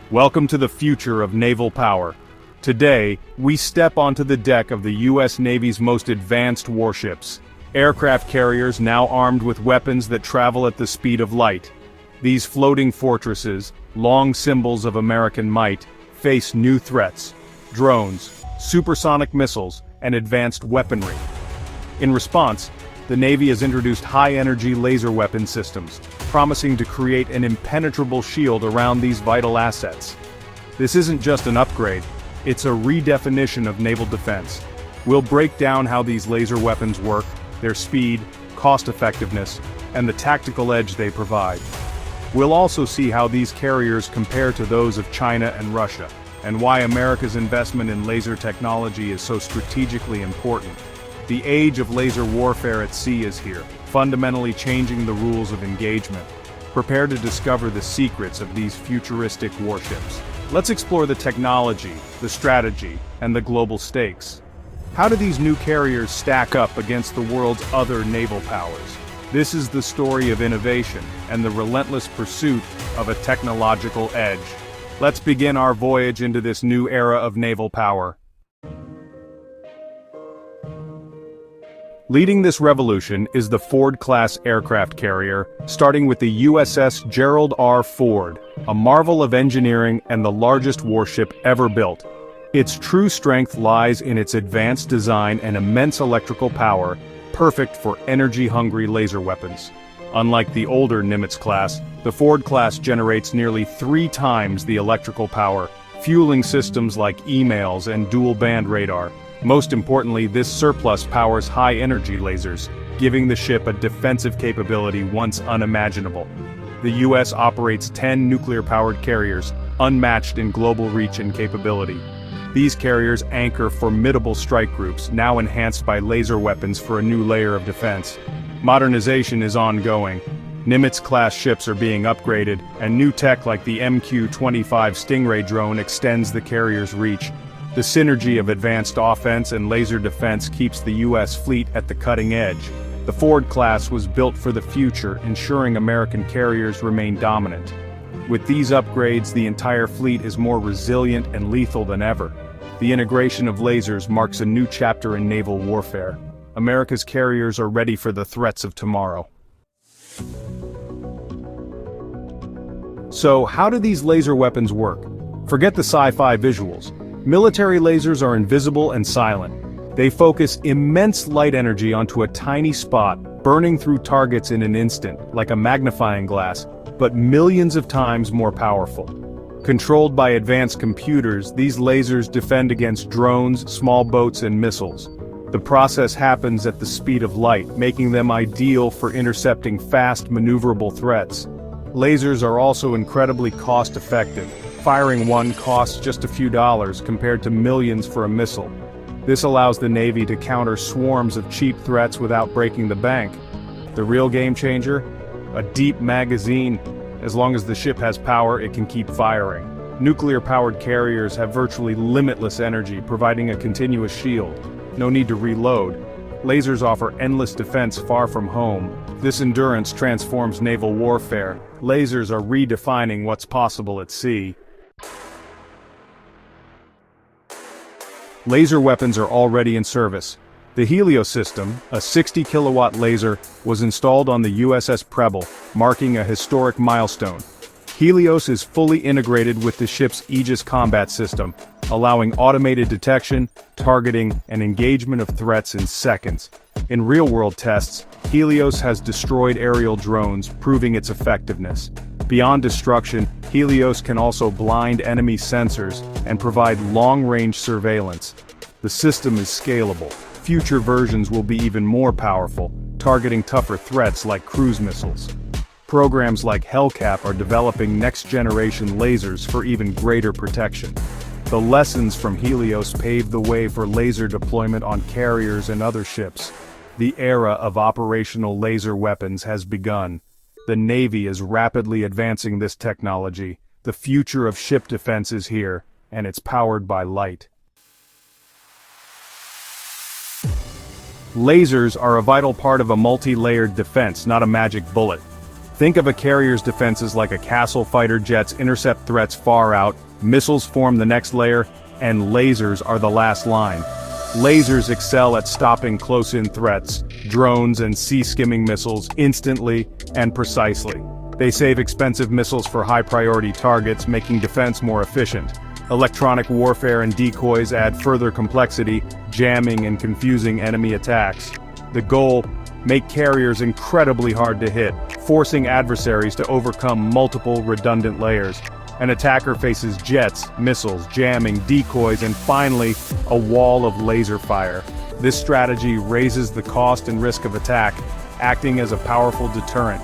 Welcome to the future of naval power. Today, we step onto the deck of the U.S. Navy's most advanced warships, aircraft carriers now armed with weapons that travel at the speed of light. These floating fortresses, long symbols of American might, face new threats: drones, supersonic missiles, and advanced weaponry. In response, the Navy has introduced high-energy laser weapon systems, promising to create an impenetrable shield around these vital assets. This isn't just an upgrade, it's a redefinition of naval defense. We'll break down how these laser weapons work, their speed, cost-effectiveness, and the tactical edge they provide. We'll also see how these carriers compare to those of China and Russia, and why America's investment in laser technology is so strategically important. The age of laser warfare at sea is here, fundamentally changing the rules of engagement. Prepare to discover the secrets of these futuristic warships. Let's explore the technology, the strategy, and the global stakes. How do these new carriers stack up against the world's other naval powers? This is the story of innovation and the relentless pursuit of a technological edge. Let's begin our voyage into this new era of naval power. Leading this revolution is the Ford-class aircraft carrier, starting with the USS Gerald R. Ford, a marvel of engineering and the largest warship ever built. Its true strength lies in its advanced design and immense electrical power, perfect for energy-hungry laser weapons. Unlike the older Nimitz class, the Ford class generates nearly 3 times the electrical power, fueling systems like EMALS and dual-band radar. Most importantly, this surplus powers high-energy lasers, giving the ship a defensive capability once unimaginable. The U.S. operates 10 nuclear-powered carriers, unmatched in global reach and capability. These carriers anchor formidable strike groups, now enhanced by laser weapons for a new layer of defense. Modernization is ongoing. Nimitz-class ships are being upgraded, and new tech like the MQ-25 Stingray drone extends the carrier's reach. The synergy of advanced offense and laser defense keeps the U.S. fleet at the cutting edge. The Ford class was built for the future, ensuring American carriers remain dominant. With these upgrades, the entire fleet is more resilient and lethal than ever. The integration of lasers marks a new chapter in naval warfare. America's carriers are ready for the threats of tomorrow. So, how do these laser weapons work? Forget the sci-fi visuals. Military lasers are invisible and silent. They focus immense light energy onto a tiny spot, burning through targets in an instant, like a magnifying glass, but millions of times more powerful. Controlled by advanced computers, these lasers defend against drones, small boats, and missiles. The process happens at the speed of light, making them ideal for intercepting fast, maneuverable threats. Lasers are also incredibly cost-effective. Firing one costs just a few dollars compared to millions for a missile. This allows the Navy to counter swarms of cheap threats without breaking the bank. The real game changer? A deep magazine. As long as the ship has power, it can keep firing. Nuclear-powered carriers have virtually limitless energy, providing a continuous shield. No need to reload. Lasers offer endless defense far from home. This endurance transforms naval warfare. Lasers are redefining what's possible at sea. Laser weapons are already in service. The Helios system, a 60-kilowatt laser, was installed on the USS Preble, marking a historic milestone. Helios is fully integrated with the ship's Aegis combat system, allowing automated detection, targeting, and engagement of threats in seconds. In real-world tests, Helios has destroyed aerial drones, proving its effectiveness. Beyond destruction, Helios can also blind enemy sensors and provide long-range surveillance. The system is scalable. Future versions will be even more powerful, targeting tougher threats like cruise missiles. Programs like Hellcat are developing next-generation lasers for even greater protection. The lessons from Helios paved the way for laser deployment on carriers and other ships. The era of operational laser weapons has begun. The Navy is rapidly advancing this technology. The future of ship defense is here, and it's powered by light. Lasers are a vital part of a multi-layered defense, not a magic bullet. Think of a carrier's defenses like a castle. Fighter jets intercept threats far out, missiles form the next layer, and lasers are the last line. Lasers excel at stopping close-in threats, drones and sea-skimming missiles instantly and precisely. They save expensive missiles for high-priority targets, making defense more efficient. Electronic warfare and decoys add further complexity, jamming and confusing enemy attacks. The goal: make carriers incredibly hard to hit, forcing adversaries to overcome multiple redundant layers. An attacker faces jets, missiles, jamming, decoys, and finally, a wall of laser fire. This strategy raises the cost and risk of attack, acting as a powerful deterrent.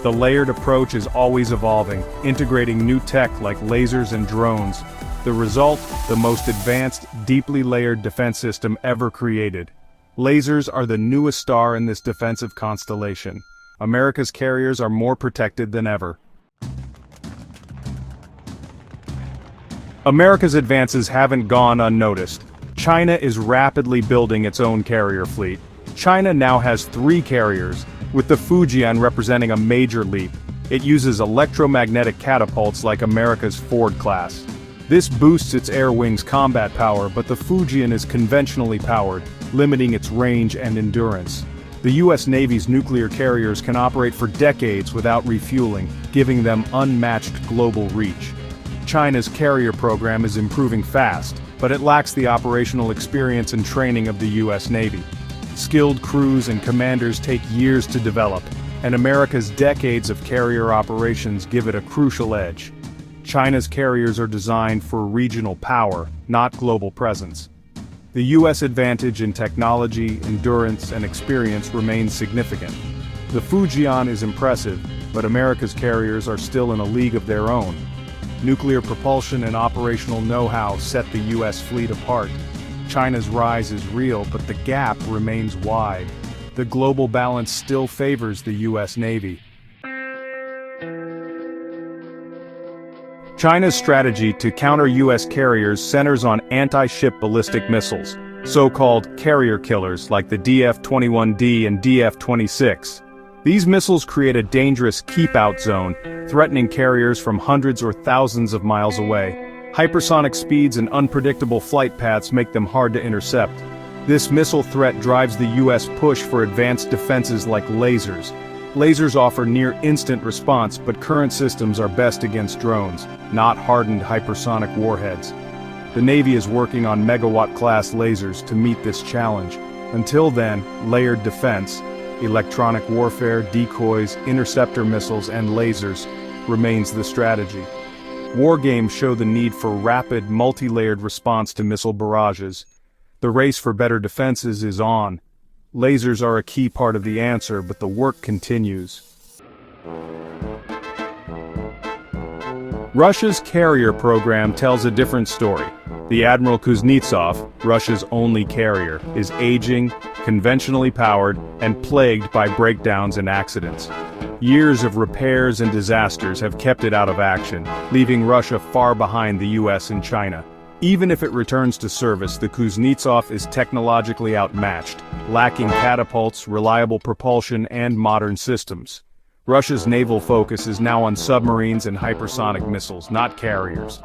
The layered approach is always evolving, integrating new tech like lasers and drones. The result: the most advanced, deeply layered defense system ever created. Lasers are the newest star in this defensive constellation. America's carriers are more protected than ever. America's advances haven't gone unnoticed. China is rapidly building its own carrier fleet. China now has 3 carriers, with the Fujian representing a major leap. It uses electromagnetic catapults like America's Ford class. This boosts its air wing's combat power, but the Fujian is conventionally powered, limiting its range and endurance. The U.S. Navy's nuclear carriers can operate for decades without refueling, giving them unmatched global reach. China's carrier program is improving fast, but it lacks the operational experience and training of the U.S. Navy. Skilled crews and commanders take years to develop, and America's decades of carrier operations give it a crucial edge. China's carriers are designed for regional power, not global presence. The U.S. advantage in technology, endurance, and experience remains significant. The Fujian is impressive, but America's carriers are still in a league of their own. Nuclear propulsion and operational know-how set the U.S. fleet apart. China's rise is real, but the gap remains wide. The global balance still favors the U.S. Navy. China's strategy to counter U.S. carriers centers on anti-ship ballistic missiles, so-called carrier killers like the DF-21D and DF-26. These missiles create a dangerous keep-out zone, threatening carriers from hundreds or thousands of miles away. Hypersonic speeds and unpredictable flight paths make them hard to intercept. This missile threat drives the U.S. push for advanced defenses like lasers. Lasers offer near-instant response, but current systems are best against drones, not hardened hypersonic warheads. The Navy is working on megawatt-class lasers to meet this challenge. Until then, layered defense, electronic warfare, decoys, interceptor missiles, and lasers remains the strategy. War games show the need for rapid, multi-layered response to missile barrages. The race for better defenses is on. Lasers are a key part of the answer, but the work continues. Russia's carrier program tells a different story. The Admiral Kuznetsov, Russia's only carrier, is aging, conventionally powered, and plagued by breakdowns and accidents. Years of repairs and disasters have kept it out of action, leaving Russia far behind the US and China. Even if it returns to service, the Kuznetsov is technologically outmatched, lacking catapults, reliable propulsion, and modern systems. Russia's naval focus is now on submarines and hypersonic missiles, not carriers.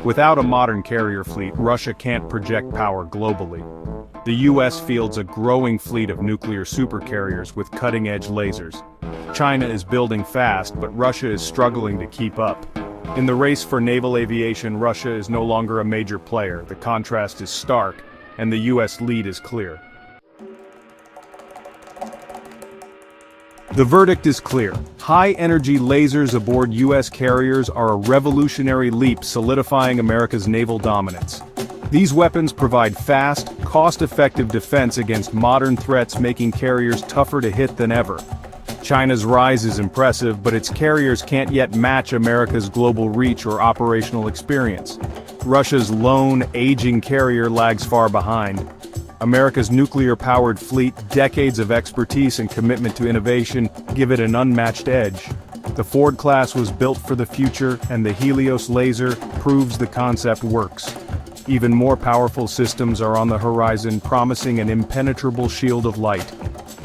Without a modern carrier fleet, Russia can't project power globally. The U.S. fields a growing fleet of nuclear supercarriers with cutting-edge lasers. China is building fast, but Russia is struggling to keep up. In the race for naval aviation, Russia is no longer a major player. The contrast is stark, and the U.S. lead is clear. The verdict is clear. High-energy lasers aboard U.S. carriers are a revolutionary leap, solidifying America's naval dominance. These weapons provide fast, cost-effective defense against modern threats, making carriers tougher to hit than ever. China's rise is impressive, but its carriers can't yet match America's global reach or operational experience. Russia's lone, aging carrier lags far behind. America's nuclear-powered fleet, decades of expertise and commitment to innovation give it an unmatched edge. The Ford class was built for the future, and the Helios laser proves the concept works. Even more powerful systems are on the horizon, promising an impenetrable shield of light.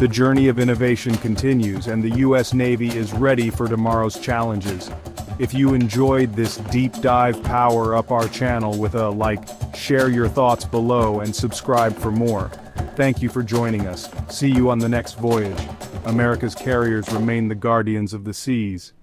The journey of innovation continues, and the U.S. Navy is ready for tomorrow's challenges. If you enjoyed this deep dive, power up our channel with a like, share your thoughts below, and subscribe for more. Thank you for joining us. See you on the next voyage. America's carriers remain the guardians of the seas.